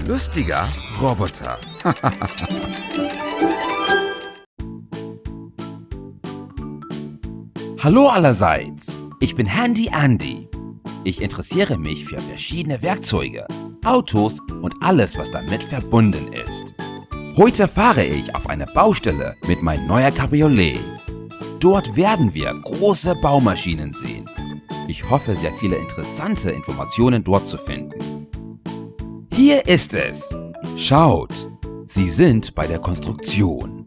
lustiger Roboter. Hallo allerseits, ich bin Handy Andy. Ich interessiere mich für verschiedene Werkzeuge, Autos und alles, was damit verbunden ist. Heute fahre ich auf eine Baustelle mit meinem neuen Cabriolet. Dort werden wir große Baumaschinen sehen. Ich hoffe, sehr viele interessante Informationen dort zu finden. Hier ist es. Schaut, sie sind bei der Konstruktion.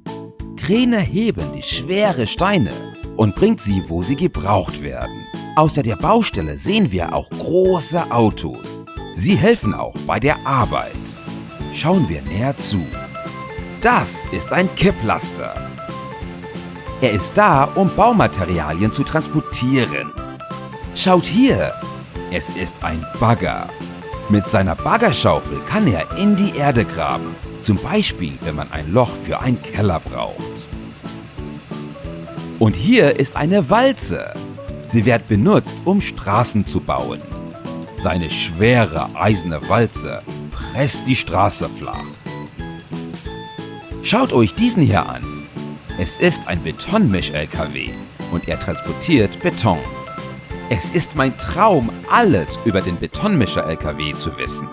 Kräne heben die schweren Steine und bringt sie, wo sie gebraucht werden. Außer der Baustelle sehen wir auch große Autos. Sie helfen auch bei der Arbeit. Schauen wir näher zu. Das ist ein Kipplaster. Er ist da, um Baumaterialien zu transportieren. Schaut hier, es ist ein Bagger. Mit seiner Baggerschaufel kann er in die Erde graben, zum Beispiel, wenn man ein Loch für einen Keller braucht. Und hier ist eine Walze. Sie wird benutzt, um Straßen zu bauen. Seine schwere eiserne Walze presst die Straße flach. Schaut euch diesen hier an. Es ist ein Betonmisch-LKW und er transportiert Beton. Es ist mein Traum, alles über den Betonmischer-LKW zu wissen.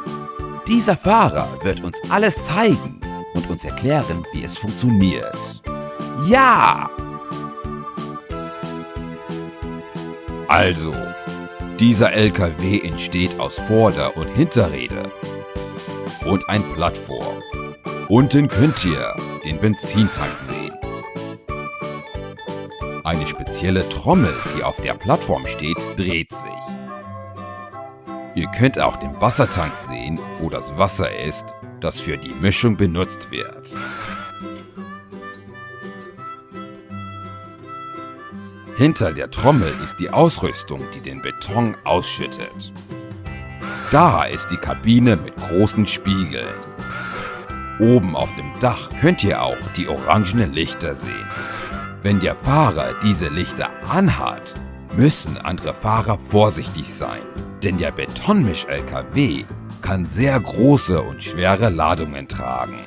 Dieser Fahrer wird uns alles zeigen und uns erklären, wie es funktioniert. Ja! Also, dieser LKW entsteht aus Vorder- und Hinterräder und ein Plattform. Unten könnt ihr den Benzintank sehen. Eine spezielle Trommel, die auf der Plattform steht, dreht sich. Ihr könnt auch den Wassertank sehen, wo das Wasser ist, das für die Mischung benutzt wird. Hinter der Trommel ist die Ausrüstung, die den Beton ausschüttet. Da ist die Kabine mit großen Spiegeln. Oben auf dem Dach könnt ihr auch die orangenen Lichter sehen. Wenn der Fahrer diese Lichter anhat, müssen andere Fahrer vorsichtig sein, denn der Betonmisch-LKW kann sehr große und schwere Ladungen tragen.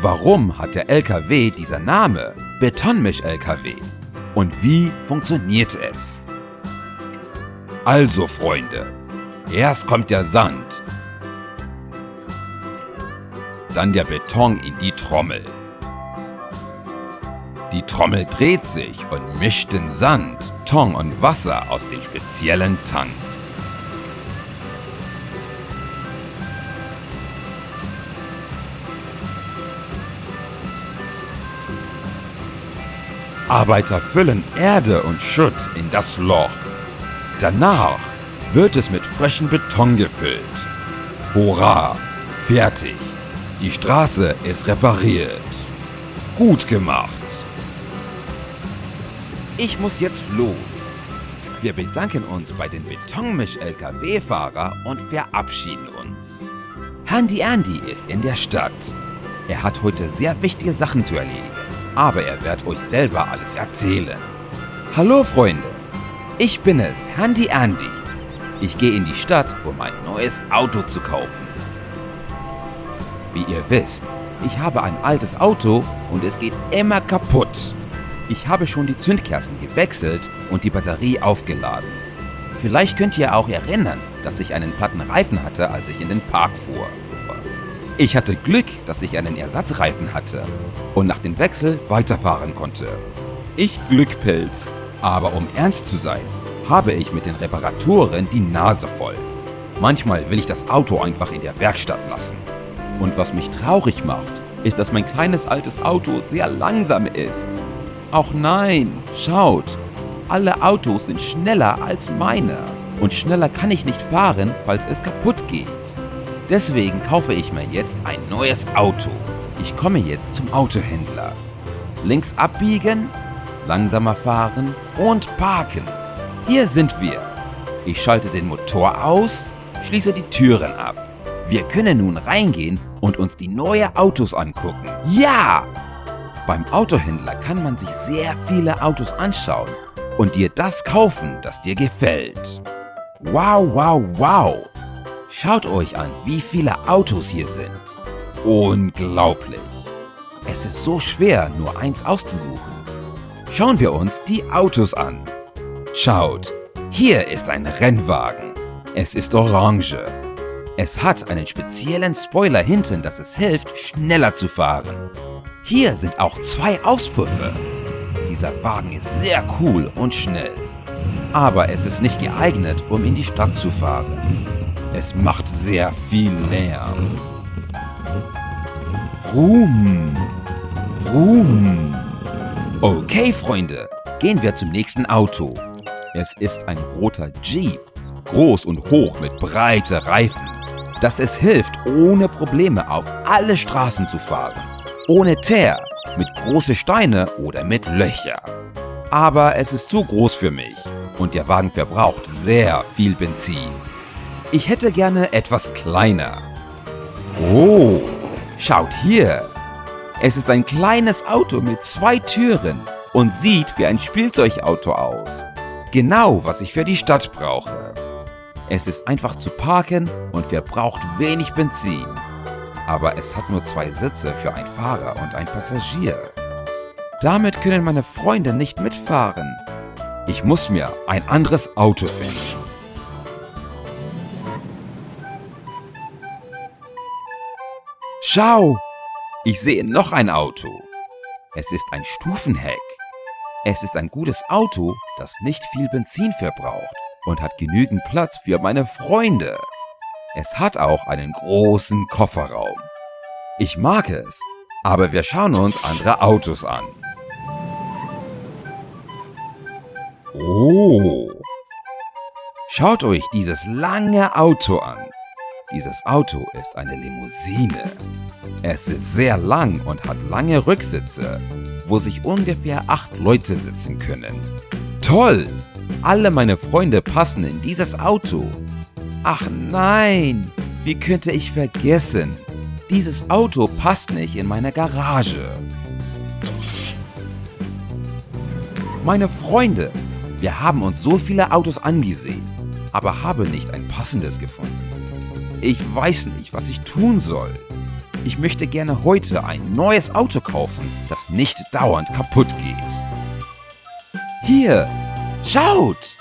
Warum hat der LKW dieser Name Betonmisch-LKW? Und wie funktioniert es? Also Freunde, erst kommt der Sand, dann der Beton in die Trommel. Die Trommel dreht sich und mischt den Sand, Beton und Wasser aus dem speziellen Tank. Arbeiter füllen Erde und Schutt in das Loch. Danach wird es mit frischem Beton gefüllt. Hurra! Fertig! Die Straße ist repariert. Gut gemacht! Ich muss jetzt los. Wir bedanken uns bei den Betonmisch-LKW-Fahrer und verabschieden uns. Handy Andy ist in der Stadt. Er hat heute sehr wichtige Sachen zu erledigen, aber er wird euch selber alles erzählen. Hallo Freunde, ich bin es, Handy Andy. Ich gehe in die Stadt, um ein neues Auto zu kaufen. Wie ihr wisst, ich habe ein altes Auto und es geht immer kaputt. Ich habe schon die Zündkerzen gewechselt und die Batterie aufgeladen. Vielleicht könnt ihr auch erinnern, dass ich einen platten Reifen hatte, als ich in den Park fuhr. Ich hatte Glück, dass ich einen Ersatzreifen hatte und nach dem Wechsel weiterfahren konnte. Ich Glückpilz. Aber um ernst zu sein, habe ich mit den Reparaturen die Nase voll. Manchmal will ich das Auto einfach in der Werkstatt lassen. Und was mich traurig macht, ist, dass mein kleines altes Auto sehr langsam ist. Auch nein, schaut, alle Autos sind schneller als meiner. Und schneller kann ich nicht fahren, falls es kaputt geht. Deswegen kaufe ich mir jetzt ein neues Auto. Ich komme jetzt zum Autohändler. Links abbiegen, langsamer fahren und parken. Hier sind wir. Ich schalte den Motor aus, schließe die Türen ab. Wir können nun reingehen und uns die neuen Autos angucken. Ja! Beim Autohändler kann man sich sehr viele Autos anschauen und dir das kaufen, das dir gefällt. Wow, wow, wow! Schaut euch an, wie viele Autos hier sind. Unglaublich! Es ist so schwer, nur eins auszusuchen. Schauen wir uns die Autos an. Schaut, hier ist ein Rennwagen. Es ist orange. Es hat einen speziellen Spoiler hinten, das es hilft, schneller zu fahren. Hier sind auch 2 Auspuffe. Dieser Wagen ist sehr cool und schnell. Aber es ist nicht geeignet, um in die Stadt zu fahren. Es macht sehr viel Lärm. Vroom, vroom. Okay, Freunde, gehen wir zum nächsten Auto. Es ist ein roter Jeep, groß und hoch mit breiten Reifen, das es hilft, ohne Probleme auf alle Straßen zu fahren. Ohne Teer, mit großen Steinen oder mit Löcher. Aber es ist zu groß für mich und der Wagen verbraucht sehr viel Benzin. Ich hätte gerne etwas kleiner. Oh, schaut hier. Es ist ein kleines Auto mit 2 Türen und sieht wie ein Spielzeugauto aus. Genau, was ich für die Stadt brauche. Es ist einfach zu parken und verbraucht wenig Benzin. Aber es hat nur 2 Sitze für einen Fahrer und einen Passagier. Damit können meine Freunde nicht mitfahren. Ich muss mir ein anderes Auto finden. Schau! Ich sehe noch ein Auto. Es ist ein Stufenheck. Es ist ein gutes Auto, das nicht viel Benzin verbraucht und hat genügend Platz für meine Freunde. Es hat auch einen großen Kofferraum. Ich mag es, aber wir schauen uns andere Autos an. Oh! Schaut euch dieses lange Auto an. Dieses Auto ist eine Limousine. Es ist sehr lang und hat lange Rücksitze, wo sich ungefähr 8 Leute sitzen können. Toll! Alle meine Freunde passen in dieses Auto. Ach nein, wie könnte ich vergessen? Dieses Auto passt nicht in meine Garage. Meine Freunde, wir haben uns so viele Autos angesehen, aber haben nicht ein passendes gefunden. Ich weiß nicht, was ich tun soll. Ich möchte gerne heute ein neues Auto kaufen, das nicht dauernd kaputt geht. Hier, schaut!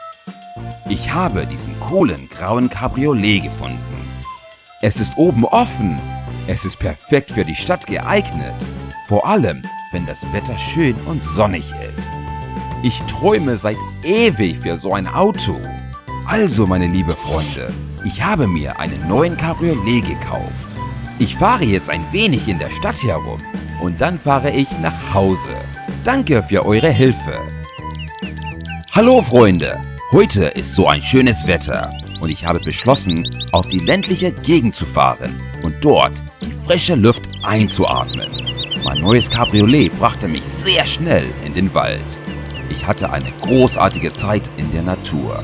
Ich habe diesen coolen grauen Cabriolet gefunden. Es ist oben offen. Es ist perfekt für die Stadt geeignet. Vor allem, wenn das Wetter schön und sonnig ist. Ich träume seit ewig für so ein Auto. Also, meine liebe Freunde, ich habe mir einen neuen Cabriolet gekauft. Ich fahre jetzt ein wenig in der Stadt herum und dann fahre ich nach Hause. Danke für eure Hilfe. Hallo Freunde, heute ist so ein schönes Wetter und ich habe beschlossen, auf die ländliche Gegend zu fahren und dort die frische Luft einzuatmen. Mein neues Cabriolet brachte mich sehr schnell in den Wald. Ich hatte eine großartige Zeit in der Natur.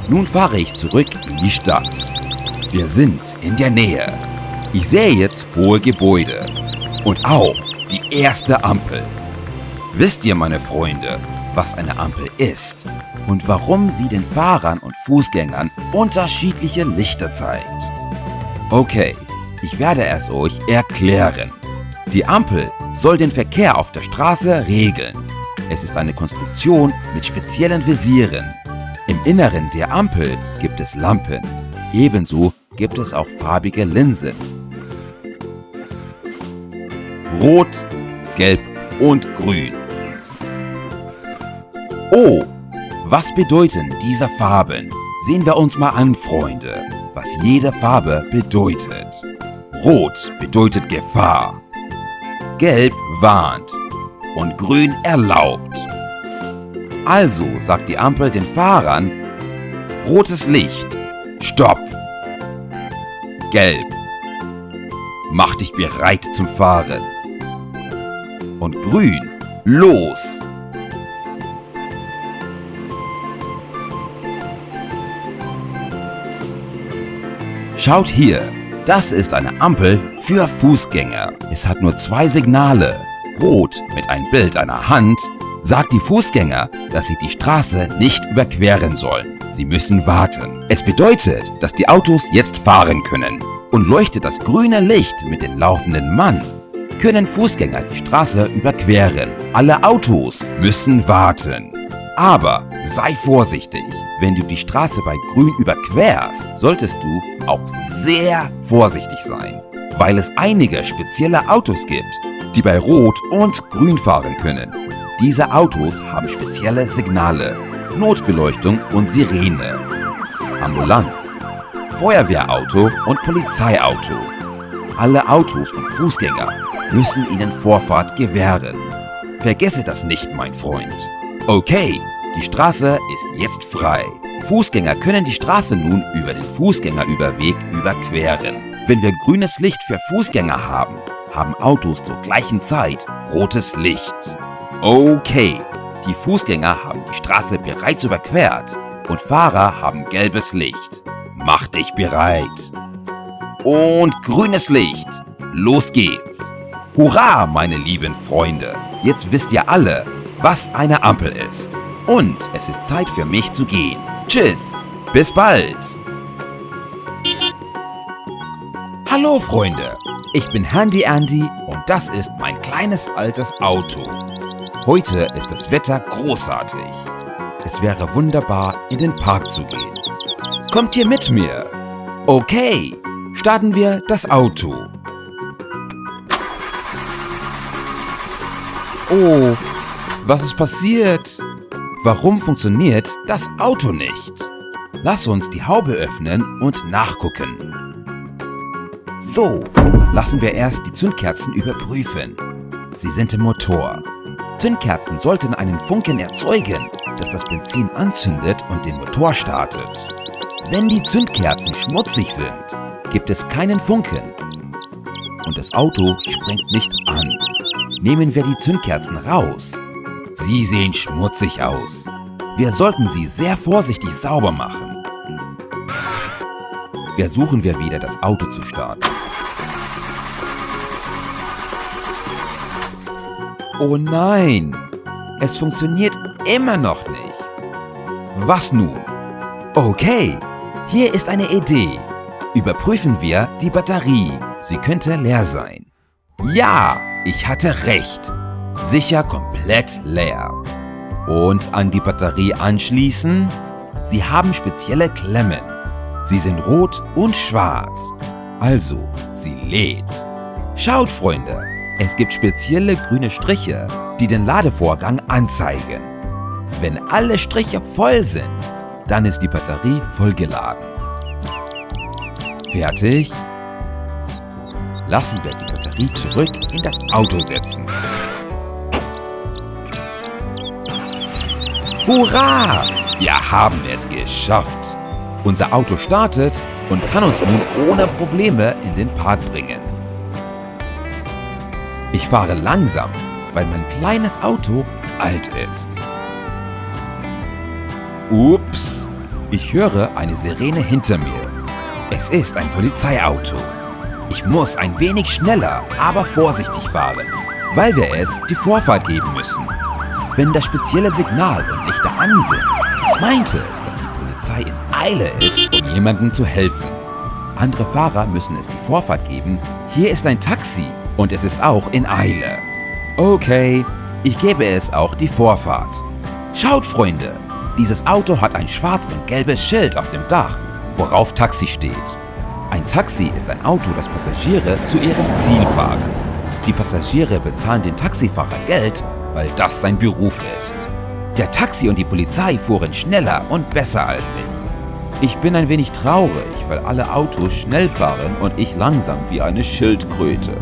Nun fahre ich zurück in die Stadt. Wir sind in der Nähe. Ich sehe jetzt hohe Gebäude und auch die erste Ampel. Wisst ihr, meine Freunde, was eine Ampel ist und warum sie den Fahrern und Fußgängern unterschiedliche Lichter zeigt? Okay, ich werde es euch erklären. Die Ampel soll den Verkehr auf der Straße regeln. Es ist eine Konstruktion mit speziellen Visieren. Im Inneren der Ampel gibt es Lampen. Ebenso gibt es auch farbige Linsen. Rot, Gelb und Grün. Oh, was bedeuten diese Farben? Sehen wir uns mal an, Freunde, was jede Farbe bedeutet. Rot bedeutet Gefahr. Gelb warnt und Grün erlaubt. Also sagt die Ampel den Fahrern: rotes Licht, Stopp. Gelb, mach dich bereit zum Fahren. Und Grün, los. Schaut hier, das ist eine Ampel für Fußgänger. Es hat nur 2 Signale. Rot mit einem Bild einer Hand sagt die Fußgänger, dass sie die Straße nicht überqueren sollen. Sie müssen warten. Es bedeutet, dass die Autos jetzt fahren können. Und leuchtet das grüne Licht mit dem laufenden Mann, können Fußgänger die Straße überqueren. Alle Autos müssen warten. Aber sei vorsichtig. Wenn du die Straße bei Grün überquerst, solltest du auch sehr vorsichtig sein, weil es einige spezielle Autos gibt, die bei Rot und Grün fahren können. Diese Autos haben spezielle Signale, Notbeleuchtung und Sirene, Ambulanz, Feuerwehrauto und Polizeiauto. Alle Autos und Fußgänger müssen ihnen Vorfahrt gewähren. Vergesse das nicht, mein Freund. Okay, die Straße ist jetzt frei. Fußgänger können die Straße nun über den Fußgängerüberweg überqueren. Wenn wir grünes Licht für Fußgänger haben, haben Autos zur gleichen Zeit rotes Licht. Okay, die Fußgänger haben die Straße bereits überquert und Fahrer haben gelbes Licht. Mach dich bereit. Und grünes Licht. Los geht's. Hurra, meine lieben Freunde. Jetzt wisst ihr alle, was eine Ampel ist. Und es ist Zeit für mich zu gehen. Tschüss, bis bald. Hallo Freunde, ich bin Handy Andy und das ist mein kleines altes Auto. Heute ist das Wetter großartig. Es wäre wunderbar, in den Park zu gehen. Kommt ihr mit mir? Okay, starten wir das Auto. Oh, was ist passiert? Warum funktioniert das Auto nicht? Lass uns die Haube öffnen und nachgucken. So, lassen wir erst die Zündkerzen überprüfen. Sie sind im Motor. Zündkerzen sollten einen Funken erzeugen, das das Benzin anzündet und den Motor startet. Wenn die Zündkerzen schmutzig sind, gibt es keinen Funken und das Auto springt nicht an. Nehmen wir die Zündkerzen raus. Sie sehen schmutzig aus. Wir sollten sie sehr vorsichtig sauber machen. Versuchen wir wieder, das Auto zu starten. Oh nein! Es funktioniert immer noch nicht. Was nun? Okay, hier ist eine Idee. Überprüfen wir die Batterie. Sie könnte leer sein. Ja, ich hatte recht. Sicher komplett leer. Und an die Batterie anschließen? Sie haben spezielle Klemmen. Sie sind rot und schwarz. Also, sie lädt. Schaut, Freunde, es gibt spezielle grüne Striche, die den Ladevorgang anzeigen. Wenn alle Striche voll sind, dann ist die Batterie vollgeladen. Fertig? Lassen wir die Batterie zurück in das Auto setzen. Hurra! Wir haben es geschafft! Unser Auto startet und kann uns nun ohne Probleme in den Park bringen. Ich fahre langsam, weil mein kleines Auto alt ist. Ups! Ich höre eine Sirene hinter mir. Es ist ein Polizeiauto. Ich muss ein wenig schneller, aber vorsichtig fahren, weil wir es die Vorfahrt geben müssen. Wenn das spezielle Signal und Lichter an sind, meint es, dass die Polizei in Eile ist, um jemandem zu helfen. Andere Fahrer müssen es die Vorfahrt geben. Hier ist ein Taxi und es ist auch in Eile. Okay, ich gebe es auch die Vorfahrt. Schaut, Freunde, dieses Auto hat ein schwarz und gelbes Schild auf dem Dach, worauf Taxi steht. Ein Taxi ist ein Auto, das Passagiere zu ihrem Ziel fahren. Die Passagiere bezahlen den Taxifahrer Geld, weil das sein Beruf ist. Der Taxi und die Polizei fuhren schneller und besser als ich. Ich bin ein wenig traurig, weil alle Autos schnell fahren und ich langsam wie eine Schildkröte.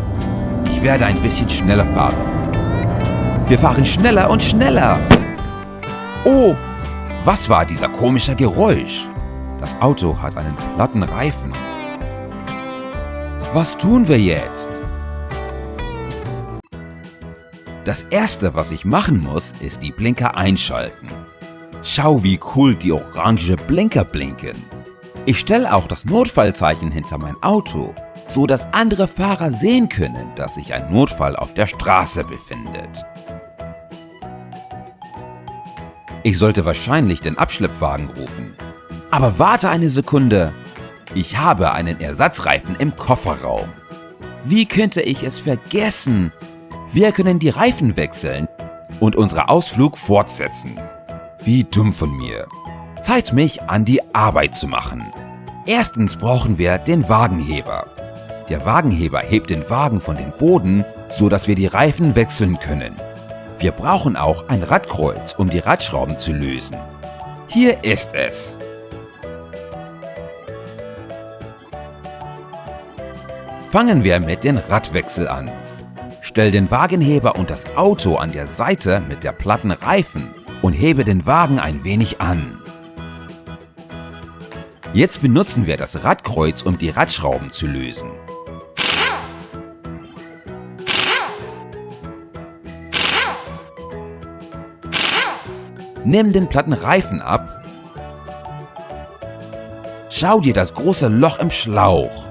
Ich werde ein bisschen schneller fahren. Wir fahren schneller und schneller. Oh, was war dieser komische Geräusch? Das Auto hat einen platten Reifen. Was tun wir jetzt? Das erste, was ich machen muss, ist die Blinker einschalten. Schau, wie cool die orange Blinker blinken. Ich stelle auch das Notfallzeichen hinter mein Auto, so dass andere Fahrer sehen können, dass sich ein Notfall auf der Straße befindet. Ich sollte wahrscheinlich den Abschleppwagen rufen. Aber warte eine Sekunde. Ich habe einen Ersatzreifen im Kofferraum. Wie könnte ich es vergessen? Wir können die Reifen wechseln und unseren Ausflug fortsetzen. Wie dumm von mir. Zeit, mich an die Arbeit zu machen. Erstens brauchen wir den Wagenheber. Der Wagenheber hebt den Wagen von dem Boden, so dass wir die Reifen wechseln können. Wir brauchen auch ein Radkreuz, um die Radschrauben zu lösen. Hier ist es. Fangen wir mit dem Radwechsel an. Stell den Wagenheber und das Auto an der Seite mit der platten Reifen und hebe den Wagen ein wenig an. Jetzt benutzen wir das Radkreuz, um die Radschrauben zu lösen. Nimm den platten Reifen ab. Schau dir das große Loch im Schlauch.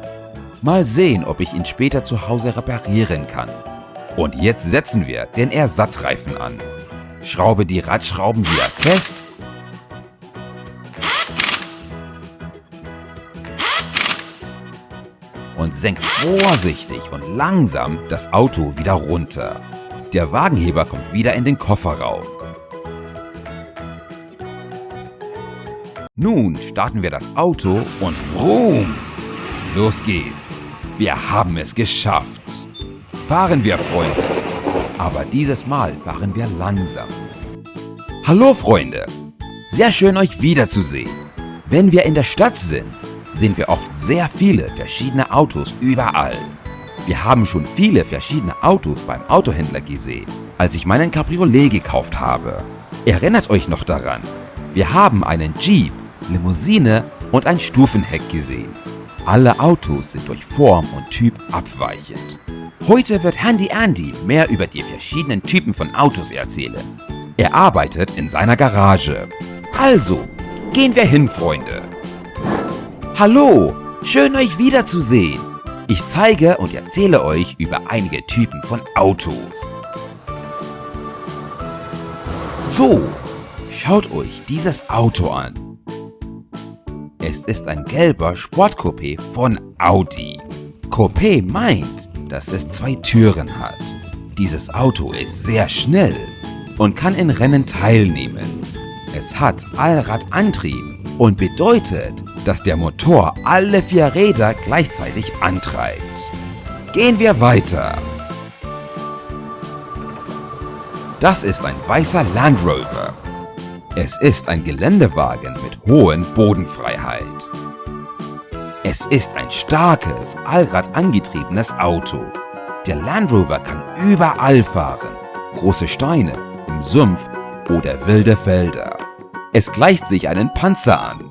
Mal sehen, ob ich ihn später zu Hause reparieren kann. Und jetzt setzen wir den Ersatzreifen an. Schraube die Radschrauben wieder fest. Und senk vorsichtig und langsam das Auto wieder runter. Der Wagenheber kommt wieder in den Kofferraum. Nun starten wir das Auto und vroom! Los geht's! Wir haben es geschafft! Fahren wir, Freunde! Aber dieses Mal fahren wir langsam. Hallo, Freunde! Sehr schön, euch wiederzusehen. Wenn wir in der Stadt sind, sehen wir oft sehr viele verschiedene Autos überall. Wir haben schon viele verschiedene Autos beim Autohändler gesehen, als ich meinen Cabriolet gekauft habe. Erinnert euch noch daran? Wir haben einen Jeep, Limousine und ein Stufenheck gesehen. Alle Autos sind durch Form und Typ abweichend. Heute wird Handy Andy mehr über die verschiedenen Typen von Autos erzählen. Er arbeitet in seiner Garage. Also, gehen wir hin, Freunde. Hallo, schön euch wiederzusehen. Ich zeige und erzähle euch über einige Typen von Autos. So, schaut euch dieses Auto an. Es ist ein gelber Sportcoupé von Audi. Coupé meint, dass es 2 Türen hat. Dieses Auto ist sehr schnell und kann in Rennen teilnehmen. Es hat Allradantrieb und bedeutet, dass der Motor alle 4 Räder gleichzeitig antreibt. Gehen wir weiter. Das ist ein weißer Land Rover. Es ist ein Geländewagen mit hohen Bodenfreiheit. Es ist ein starkes, allradangetriebenes Auto. Der Land Rover kann überall fahren. Große Steine, im Sumpf oder wilde Felder. Es gleicht sich einen Panzer an.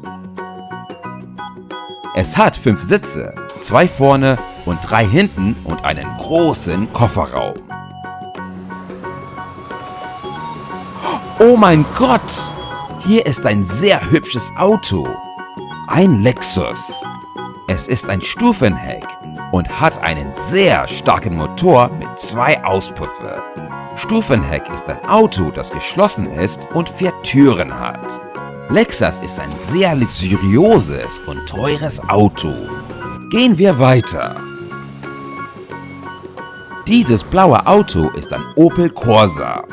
Es hat 5 Sitze, 2 vorne und 3 hinten und einen großen Kofferraum. Oh mein Gott! Hier ist ein sehr hübsches Auto. Ein Lexus. Es ist ein Stufenheck und hat einen sehr starken Motor mit 2 Auspuffen. Stufenheck ist ein Auto, das geschlossen ist und 4 Türen hat. Lexus ist ein sehr luxuriöses und teures Auto. Gehen wir weiter. Dieses blaue Auto ist ein Opel Corsa.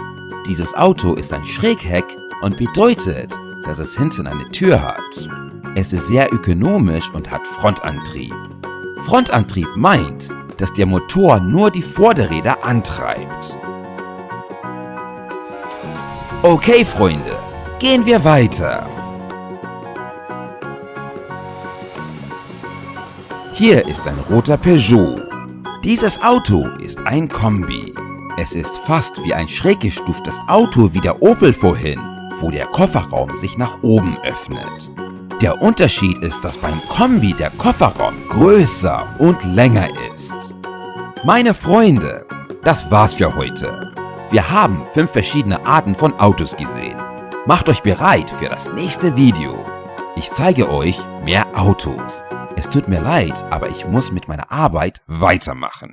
Dieses Auto ist ein Schrägheck und bedeutet, dass es hinten eine Tür hat. Es ist sehr ökonomisch und hat Frontantrieb. Frontantrieb meint, dass der Motor nur die Vorderräder antreibt. Okay, Freunde, gehen wir weiter. Hier ist ein roter Peugeot. Dieses Auto ist ein Kombi. Es ist fast wie ein schräg gestuftes Auto wie der Opel vorhin, wo der Kofferraum sich nach oben öffnet. Der Unterschied ist, dass beim Kombi der Kofferraum größer und länger ist. Meine Freunde, das war's für heute. Wir haben 5 verschiedene Arten von Autos gesehen. Macht euch bereit für das nächste Video. Ich zeige euch mehr Autos. Es tut mir leid, aber ich muss mit meiner Arbeit weitermachen.